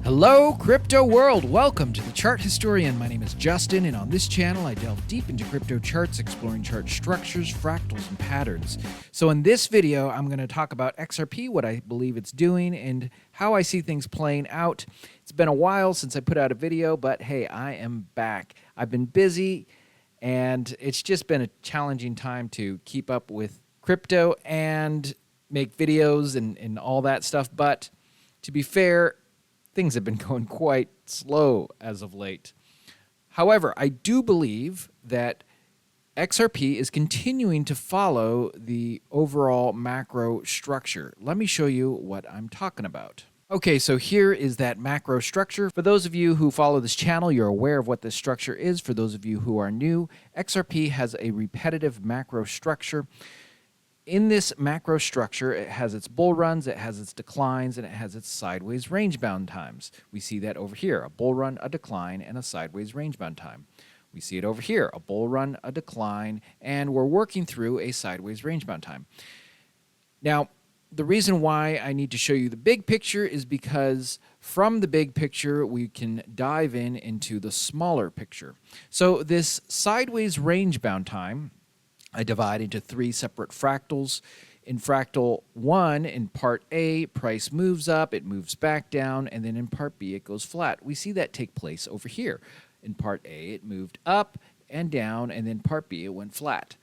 Hello, crypto world. Welcome to the Chart Historian. My name is Justin, and on this channel, I delve deep into crypto charts, exploring chart structures, fractals, and patterns. So in this video, I'm going to talk about XRP, what I believe it's doing, and how I see things playing out. It's been a while since I put out a video, but hey, I am back. I've been busy, and it's just been a challenging time to keep up with crypto and make videos and all that stuff. But to be fair, things have been going quite slow as of late. However, I do believe that XRP is continuing to follow the overall macro structure. Let me show you what I'm talking about. Okay, so here is that macro structure. For those of you who follow this channel, you're aware of what this structure is. For those of you who are new, XRP has a repetitive macro structure. In this macro structure, it has its bull runs, it has its declines, and it has its sideways range-bound times. We see that over here, a bull run, a decline, and a sideways range-bound time. We see it over here, a bull run, a decline, and we're working through a sideways range-bound time. Now, the reason why I need to show you the big picture is because from the big picture, we can dive into the smaller picture. So this sideways range-bound time, I divide into three separate fractals. In fractal 1, in part A, price moves up, it moves back down, and then in part B, it goes flat. We see that take place over here. In part A, it moved up and down, and then part B, it went flat.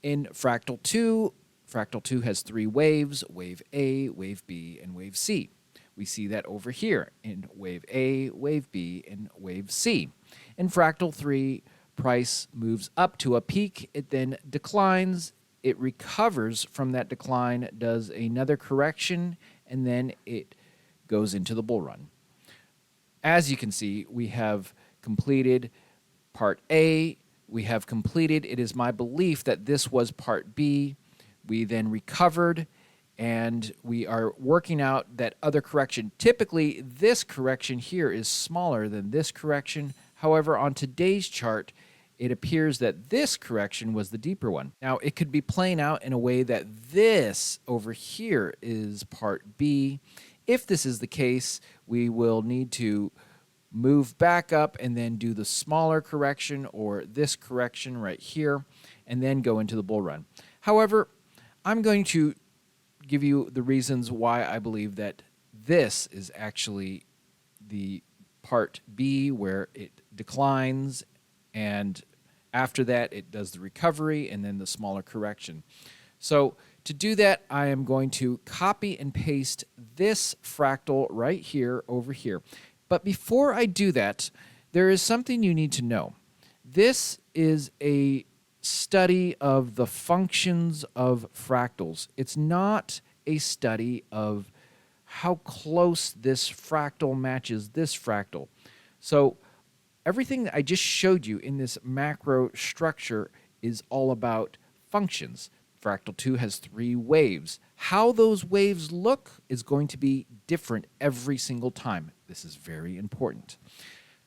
In fractal 2 has three waves, wave A, wave B, and wave C. We see that over here in wave A, wave B, and wave C. In fractal 3, price moves up to a peak, it then declines, it recovers from that decline, does another correction, and then it goes into the bull run. As you can see, we have completed part A, we have completed, it is my belief that this was part B, we then recovered, and we are working out that other correction. Typically, this correction here is smaller than this correction. However, on today's chart, it appears that this correction was the deeper one. Now, it could be playing out in a way that this over here is part B. If this is the case, we will need to move back up and then do the smaller correction or this correction right here and then go into the bull run. However, I'm going to give you the reasons why I believe that this is actually the part B where it declines, and after that it does the recovery and then the smaller correction. So to do that, I am going to copy and paste this fractal right here over here. But before I do that, there is something you need to know. This is a study of the functions of fractals. It's not a study of how close this fractal matches this fractal. So everything that I just showed you in this macro structure is all about functions. Fractal 2 has three waves. How those waves look is going to be different every single time. This is very important.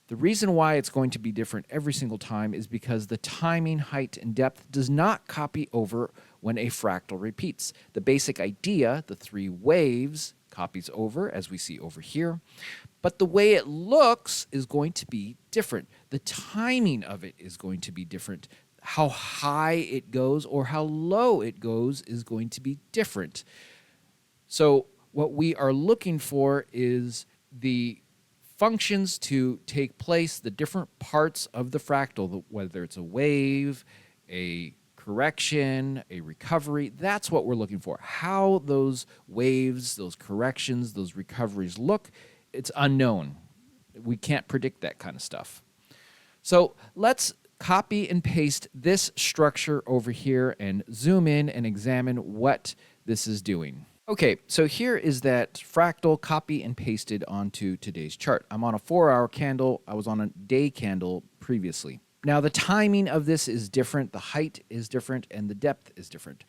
The reason why it's going to be different every single time is because the timing, height, and depth does not copy over when a fractal repeats. The basic idea, the three waves, copies over, as we see over here, but the way it looks is going to be different. The timing of it is going to be different. How high it goes or how low it goes is going to be different. So what we are looking for is the functions to take place, the different parts of the fractal, whether it's a wave, a correction, a recovery. That's what we're looking for. How those waves, those corrections, those recoveries look, it's unknown. We can't predict that kind of stuff. So let's copy and paste this structure over here and zoom in and examine what this is doing. Okay, so here is that fractal copy and pasted onto today's chart. I'm on a 4-hour candle. I was on a day candle previously. Now, the timing of this is different, the height is different, and the depth is different.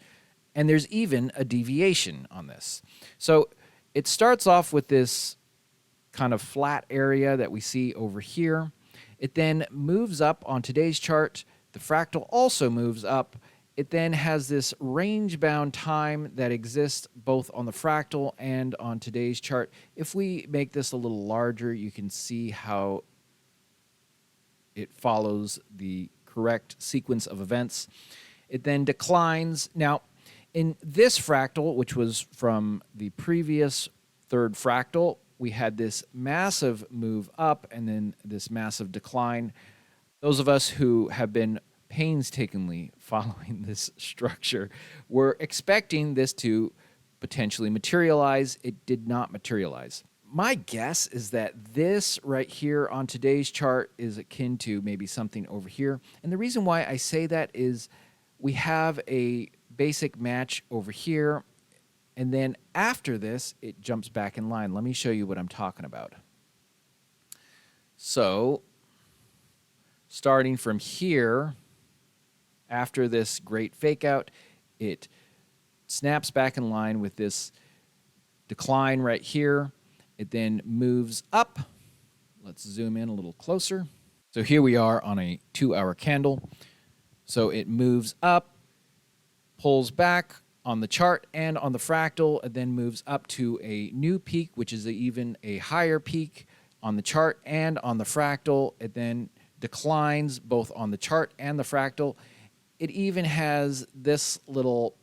And there's even a deviation on this. So it starts off with this kind of flat area that we see over here. It then moves up on today's chart. The fractal also moves up, It then has this range-bound time that exists both on the fractal and on today's chart. If we make this a little larger, you can see how it follows the correct sequence of events. It then declines. Now, in this fractal, which was from the previous third fractal, we had this massive move up and then this massive decline. Those of us who have been painstakingly following this structure were expecting this to potentially materialize. It did not materialize. My guess is that this right here on today's chart is akin to maybe something over here. And the reason why I say that is we have a basic match over here, and then after this, it jumps back in line. Let me show you what I'm talking about. So, starting from here, after this great fake out, it snaps back in line with this decline right here. It then moves up. Let's zoom in a little closer. So here we are on a 2-hour candle. So it moves up, pulls back on the chart and on the fractal, and then moves up to a new peak, which is even a higher peak on the chart and on the fractal. It then declines both on the chart and the fractal. It even has this little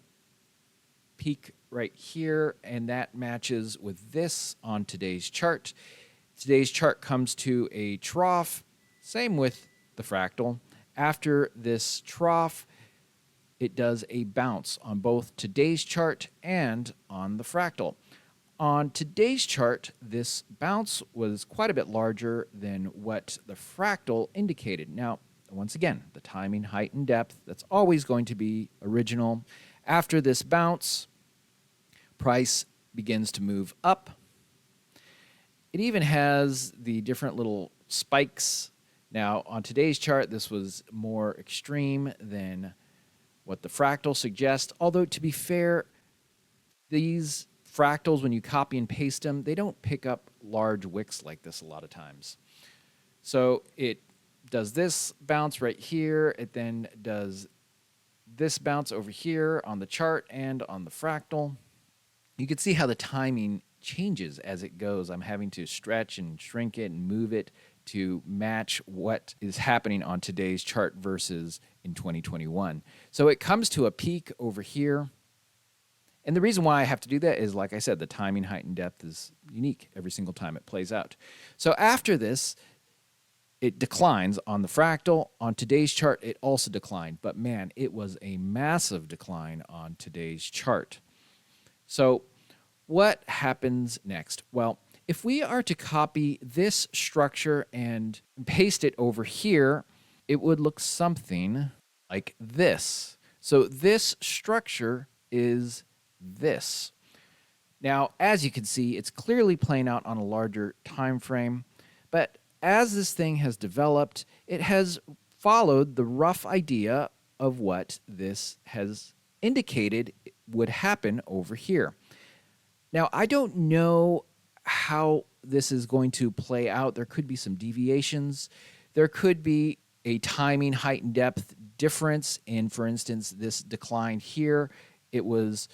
peak right here, and that matches with this on today's chart. Today's chart comes to a trough, same with the fractal. After this trough, it does a bounce on both today's chart and on the fractal. On today's chart, this bounce was quite a bit larger than what the fractal indicated. Now, once again, the timing, height, and depth, that's always going to be original. After this bounce, price begins to move up. It even has the different little spikes. Now, on today's chart, this was more extreme than what the fractal suggests. Although, to be fair, these fractals, when you copy and paste them, they don't pick up large wicks like this a lot of times. So it does this bounce right here. It then does this bounce over here on the chart and on the fractal. You can see how the timing changes as it goes. I'm having to stretch and shrink it and move it to match what is happening on today's chart versus in 2021. So it comes to a peak over here. And the reason why I have to do that is, like I said, the timing, height, and depth is unique every single time it plays out. So after this, it declines on the fractal. On today's chart, it also declined. But man, it was a massive decline on today's chart. So what happens next? Well, if we are to copy this structure and paste it over here, it would look something like this. So this structure is this. Now, as you can see, it's clearly playing out on a larger time frame, but as this thing has developed, it has followed the rough idea of what this has indicated would happen over here. Now, I don't know how this is going to play out. There could be some deviations. There could be a timing, height, and depth difference in, for instance, this decline here. It was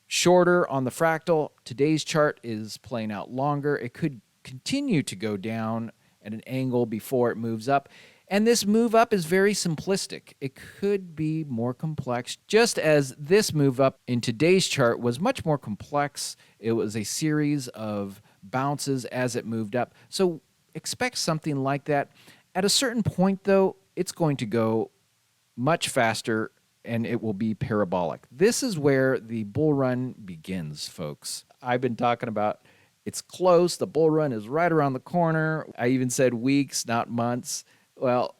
shorter on the fractal. Today's chart is playing out longer. It could continue to go down at an angle before it moves up. And this move up is very simplistic. It could be more complex, just as this move up in today's chart was much more complex. It was a series of bounces as it moved up. So expect something like that. At a certain point, though, it's going to go much faster and it will be parabolic. This is where the bull run begins, folks. I've been talking about it's close. The bull run is right around the corner. I even said weeks, not months. Well,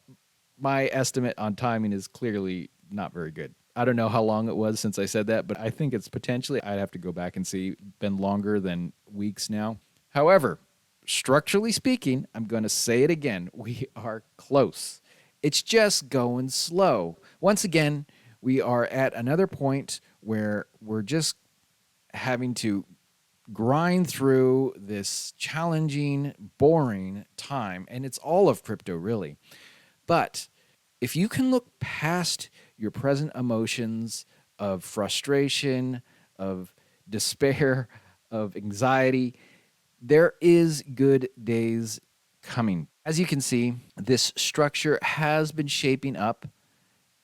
my estimate on timing is clearly not very good. I don't know how long it was since I said that, but I think it's potentially, I'd have to go back and see, been longer than weeks now. However, structurally speaking, I'm going to say it again, we are close. It's just going slow. Once again, we are at another point where we're just having to grind through this challenging, boring time, and it's all of crypto, really. But if you can look past your present emotions of frustration, of despair, of anxiety, there is good days coming. As you can see, this structure has been shaping up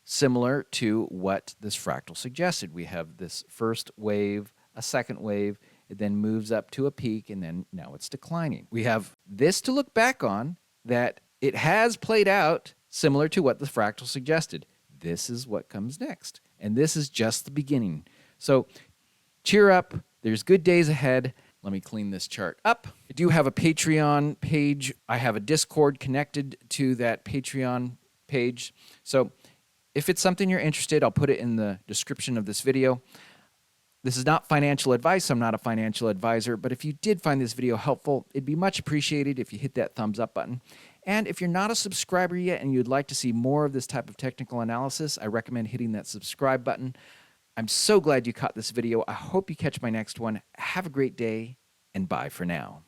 similar to what this fractal suggested. We have this first wave, a second wave, it then moves up to a peak, and then now it's declining. We have this to look back on, that it has played out similar to what the fractal suggested. This is what comes next, and this is just the beginning. So cheer up, there's good days ahead. Let me clean this chart up. I do have a Patreon page. I have a Discord connected to that Patreon page. So if it's something you're interested, I'll put it in the description of this video. This is not financial advice. I'm not a financial advisor, but if you did find this video helpful, it'd be much appreciated if you hit that thumbs up button. And if you're not a subscriber yet and you'd like to see more of this type of technical analysis, I recommend hitting that subscribe button. I'm so glad you caught this video. I hope you catch my next one. Have a great day, and bye for now.